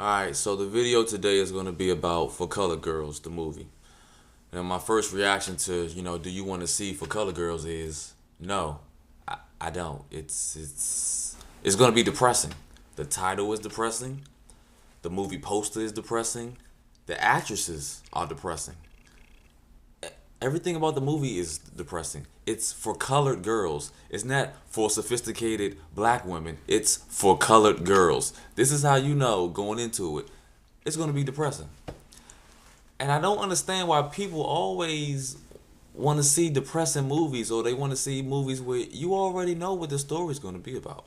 Alright, so the video today is going to be about For Color Girls, the movie. And my first reaction to, do you want to see For Color Girls is no, I don't. It's going to be depressing. The title is depressing. The movie poster is depressing. The actresses are depressing. Everything about the movie is depressing. It's for colored girls. It's not for sophisticated black women. It's for colored girls. This is how you know going into it. It's going to be depressing. And I don't understand why people always want to see depressing movies, or they want to see movies where you already know what the story's going to be about.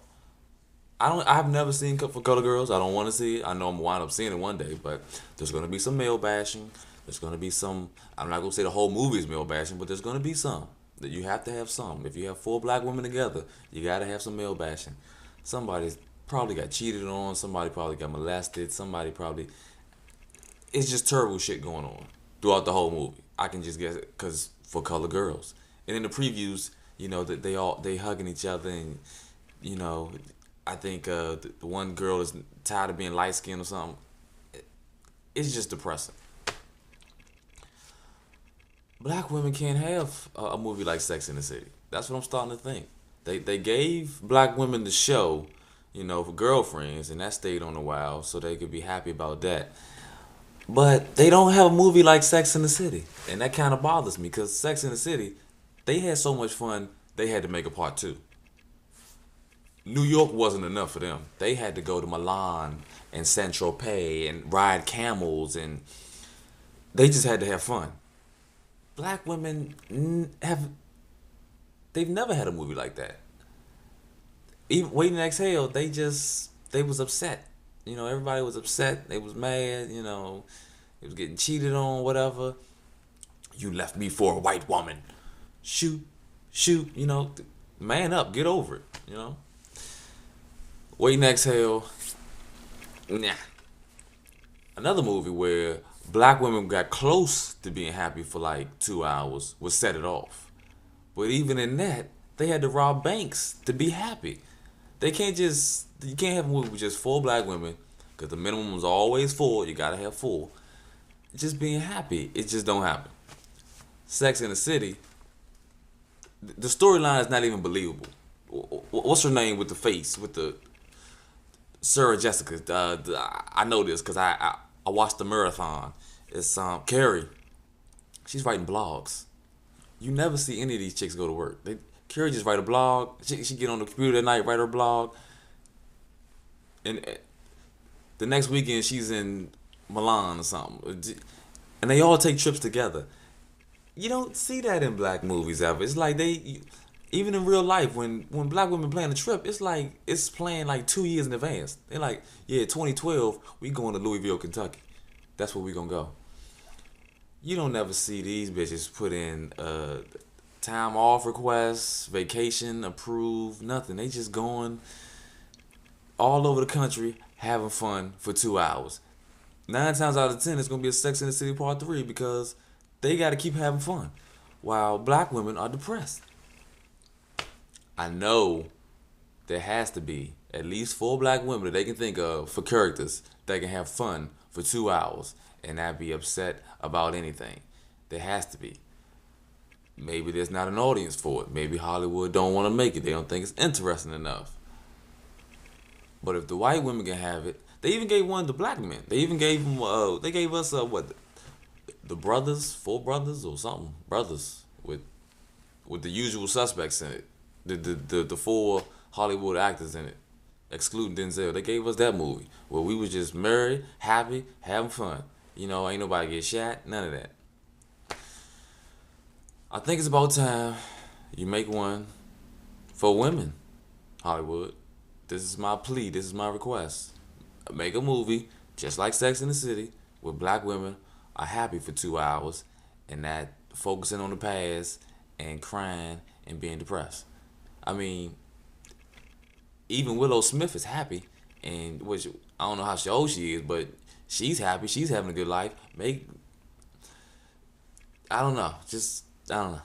I've never seen For Color Girls. I don't want to see it. I know I'm gonna wind up seeing it one day, but there's gonna be some male bashing. There's gonna be some. I'm not gonna say the whole movie is male bashing, but there's gonna be some. That you have to have some. If you have four black women together, you gotta have some male bashing. Somebody probably got cheated on. Somebody probably got molested. Somebody probably. It's just terrible shit going on throughout the whole movie. I can just guess it because For Color Girls. And in the previews, that they hugging each other, and you know I think the one girl is tired of being light skinned or something. It's just depressing. Black women can't have a movie like Sex in the City. That's what I'm starting to think. They gave black women the show, for girlfriends, and that stayed on a while, so they could be happy about that. But they don't have a movie like Sex in the City, and that kind of bothers me because Sex in the City, they had so much fun. They had to make a part two. New York wasn't enough for them. They had to go to Milan and Saint Tropez and ride camels, and they just had to have fun. Black women they've never had a movie like that. Even Waiting to Exhale, they was upset. Everybody was upset. They was mad. They was getting cheated on, whatever. You left me for a white woman. Shoot, shoot. Man up, get over it. Waiting to Exhale. Nah. Another movie where black women got close to being happy for like 2 hours was Set It Off. But even in that, they had to rob banks to be happy. You can't have a movie with just four black women, because the minimum is always four. You gotta have four. Just being happy, it just don't happen. Sex in the City, the storyline is not even believable. What's her name with the face, with the Sarah Jessica? I know this because I watched the marathon. It's Carrie. She's writing blogs. You never see any of these chicks go to work. Carrie just write a blog. She get on the computer at night, write her blog, and the next weekend she's in Milan or something. And they all take trips together. You don't see that in black movies ever. It's like even in real life, when black women plan a trip, it's like it's planned like 2 years in advance. They're like, yeah, 2012, we going to Louisville, Kentucky. That's where we gonna go. You don't never see these bitches put in time off requests, vacation approved, nothing. They just going all over the country having fun for 2 hours. 9 times out of 10, it's gonna be a Sex in the City Part 3 because they got to keep having fun, while black women are depressed. I know there has to be at least four black women that they can think of for characters that can have fun for 2 hours and not be upset about anything. There has to be. Maybe there's not an audience for it. Maybe Hollywood don't want to make it. They don't think it's interesting enough. But if the white women can have it, they even gave one to black men. They even gave them. They gave us what? The brothers, four brothers or something. Brothers with the usual suspects in it. The four Hollywood actors in it, excluding Denzel. They gave us that movie where we was just married, happy, having fun. Ain't nobody get shot, none of that. I think it's about time you make one for women, Hollywood. This is my plea. This is my request. Make a movie just like Sex in the City where black women are happy for 2 hours and not focusing on the past and crying and being depressed. I mean, even Willow Smith is happy, and which I don't know how old she is, but she's happy. She's having a good life. I don't know. I don't know.